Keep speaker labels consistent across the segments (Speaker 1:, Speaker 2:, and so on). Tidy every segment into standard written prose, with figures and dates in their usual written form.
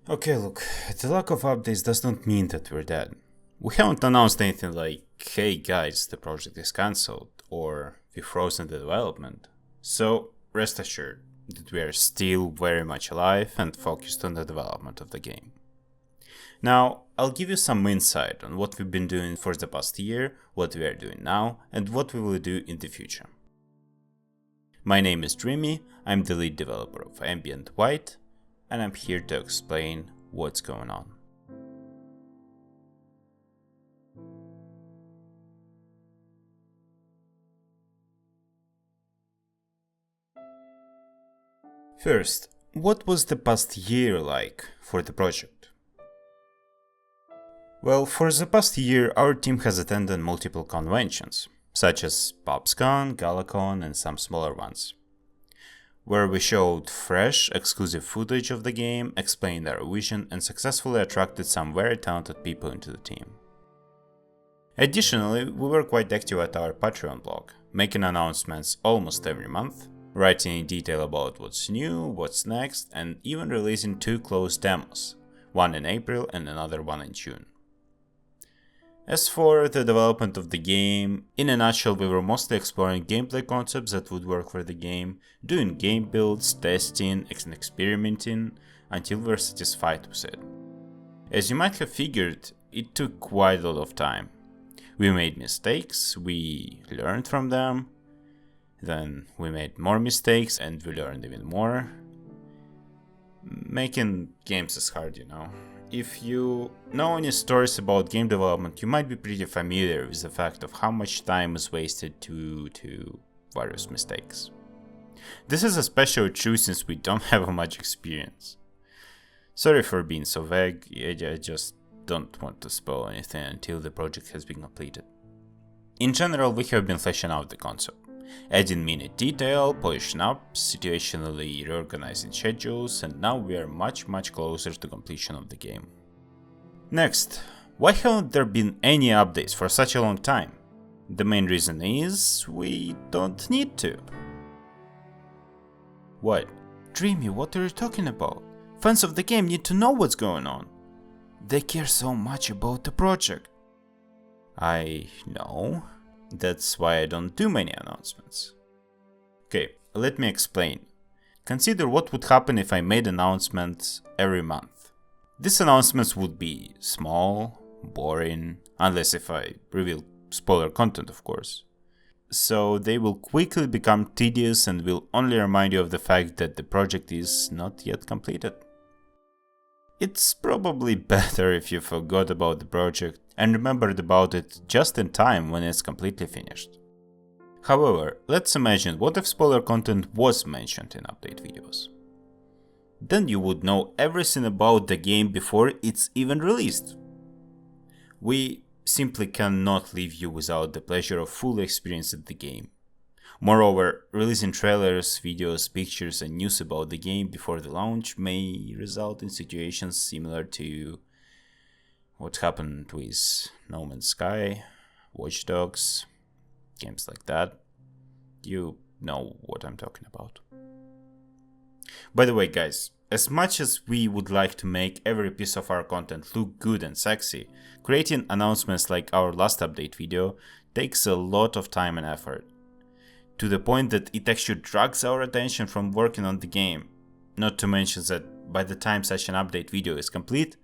Speaker 1: Okay, look, the lack of updates does not mean that we're dead. We haven't announced anything like, hey guys, the project is cancelled, or we frozen the development. So, rest assured that we are still very much alive and focused on the development of the game. Now, I'll give you some insight on what we've been doing for the past year, what we are doing now, and what we will do in the future. My name is Dreamy, I'm the lead developer of Ambient.White, and I'm here to explain what's going on. First, what was the past year like for the project? Well, for the past year, our team has attended multiple conventions, such as PubsCon, GalaCon, and some smaller ones, where we showed fresh, exclusive footage of the game, explained our vision, and successfully attracted some very talented people into the team. Additionally, we were quite active at our Patreon blog, making announcements almost every month, writing in detail about what's new, what's next, and even releasing 2 closed demos, one in April and another one in June. As for the development of the game, in a nutshell, we were mostly exploring gameplay concepts that would work for the game, doing game builds, testing, and experimenting until we were satisfied with it. As you might have figured, it took quite a lot of time. We made mistakes, we learned from them, then we made more mistakes and we learned even more. Making games is hard, you know. If you know any stories about game development, you might be pretty familiar with the fact of how much time is wasted to various mistakes. This is especially true since we don't have much experience. Sorry for being so vague, I just don't want to spoil anything until the project has been completed. In general, we have been fleshing out the concept, adding minute detail, polishing up, situationally reorganizing schedules, and now we are much closer to completion of the game. Next, why haven't there been any updates for such a long time? The main reason is we don't need to. What? Dreamy, what are you talking about? Fans of the game need to know what's going on. They care so much about the project. I know. That's why I don't do many announcements. Okay, let me explain. Consider what would happen if I made announcements every month. These announcements would be small, boring, unless if I reveal spoiler content, of course. So they will quickly become tedious and will only remind you of the fact that the project is not yet completed. It's probably better if you forgot about the project and remembered about it just in time when it's completely finished. However, let's imagine what if spoiler content was mentioned in update videos. Then you would know everything about the game before it's even released. We simply cannot leave you without the pleasure of fully experiencing the game. Moreover, releasing trailers, videos, pictures, and news about the game before the launch may result in situations similar to what happened with No Man's Sky, Watch Dogs, games like that. You know what I'm talking about. By the way, guys, as much as we would like to make every piece of our content look good and sexy, creating announcements like our last update video takes a lot of time and effort, to the point that it actually drags our attention from working on the game. Not to mention that by the time such an update video is complete,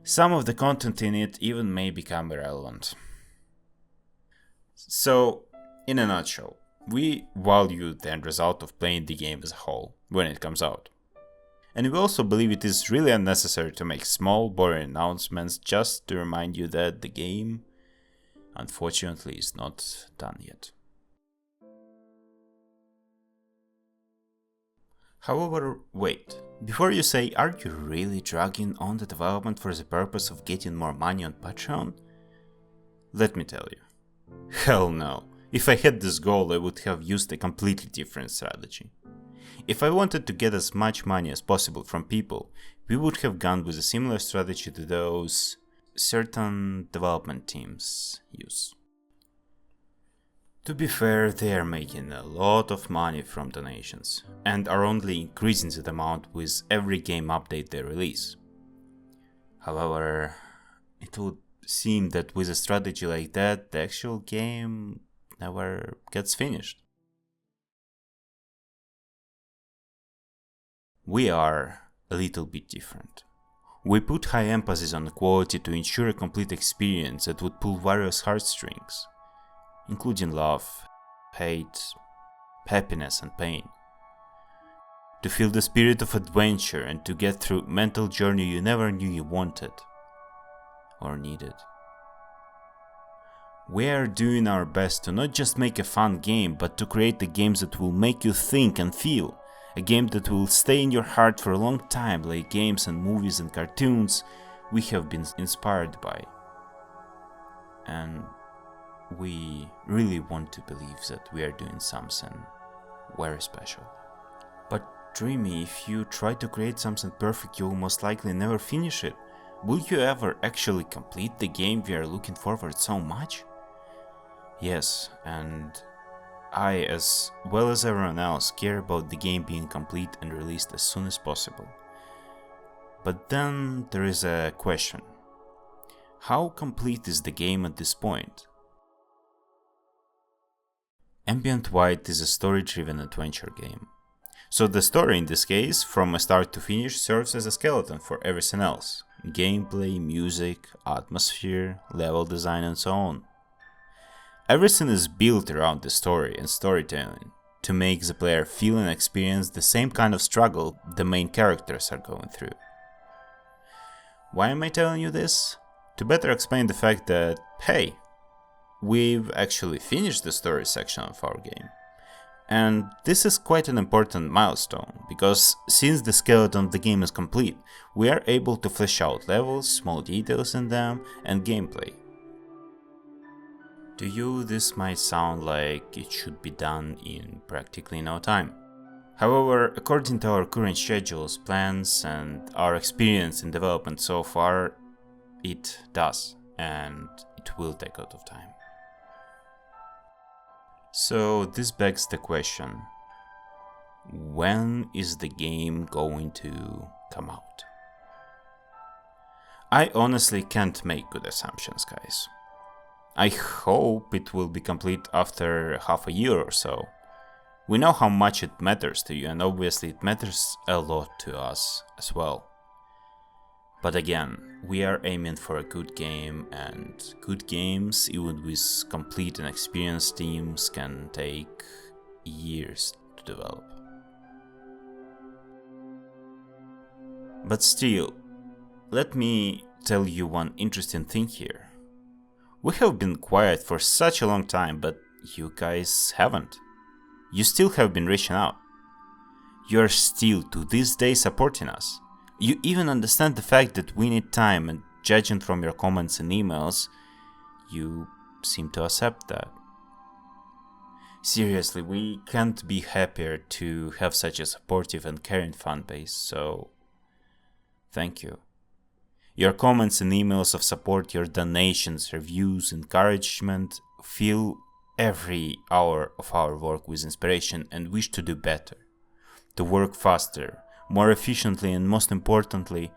Speaker 1: some of the content in it even may become irrelevant. So, in a nutshell, we value the end result of playing the game as a whole when it comes out. And we also believe it is really unnecessary to make small, boring announcements just to remind you that the game, unfortunately, is not done yet. However, wait, before you say, are you really dragging on the development for the purpose of getting more money on Patreon? Let me tell you. Hell no. If I had this goal, I would have used a completely different strategy. If I wanted to get as much money as possible from people, we would have gone with a similar strategy to those certain development teams use. To be fair, they are making a lot of money from donations, and are only increasing that amount with every game update they release. However, it would seem that with a strategy like that, the actual game never gets finished. We are a little bit different. We put high emphasis on quality to ensure a complete experience that would pull various heartstrings, including love, hate, happiness and pain. To feel the spirit of adventure and to get through mental journey you never knew you wanted or needed. We are doing our best to not just make a fun game, but to create the games that will make you think and feel. A game that will stay in your heart for a long time, like games and movies and cartoons we have been inspired by. And we really want to believe that we are doing something very special. But Dreamy, if you try to create something perfect, you will most likely never finish it. Will you ever actually complete the game we are looking forward so much? Yes, and I, as well as everyone else, care about the game being complete and released as soon as possible. But then there is a question. How complete is the game at this point? Ambient.White is a story-driven adventure game. So the story in this case, from start to finish, serves as a skeleton for everything else. Gameplay, music, atmosphere, level design and so on. Everything is built around the story and storytelling to make the player feel and experience the same kind of struggle the main characters are going through. Why am I telling you this? To better explain the fact that, hey, we've actually finished the story section of our game. And this is quite an important milestone, because since the skeleton of the game is complete, we are able to flesh out levels, small details in them, and gameplay. To you, this might sound like it should be done in practically no time. However, according to our current schedules, plans, and our experience in development so far, it does, and it will take a lot of time. So this begs the question, when is the game going to come out? I honestly can't make good assumptions, guys. I hope it will be complete after half a year or so. We know how much it matters to you, and obviously it matters a lot to us as well. But again, we are aiming for a good game, and good games, even with complete and experienced teams, can take years to develop. But still, let me tell you one interesting thing here. We have been quiet for such a long time, but you guys haven't. You still have been reaching out. You are still to this day supporting us. You even understand the fact that we need time, and judging from your comments and emails, you seem to accept that. Seriously, we can't be happier to have such a supportive and caring fan base, so thank you. Your comments and emails of support, your donations, reviews, encouragement fill every hour of our work with inspiration and wish to do better, to work faster, more efficiently, and most importantly,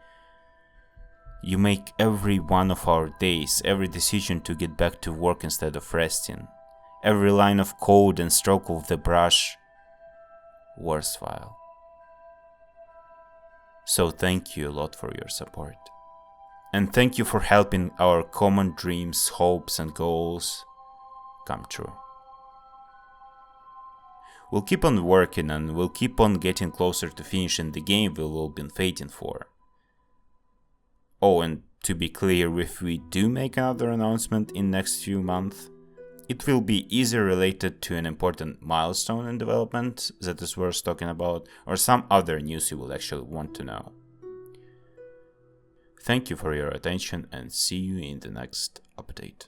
Speaker 1: you make every one of our days, every decision to get back to work instead of resting, every line of code and stroke of the brush worthwhile. So thank you a lot for your support. And thank you for helping our common dreams, hopes and goals come true. We'll keep on working and we'll keep on getting closer to finishing the game we've all been waiting for. Oh, and to be clear, if we do make another announcement in next few months, it will be either related to an important milestone in development that is worth talking about, or some other news you will actually want to know. Thank you for your attention and see you in the next update.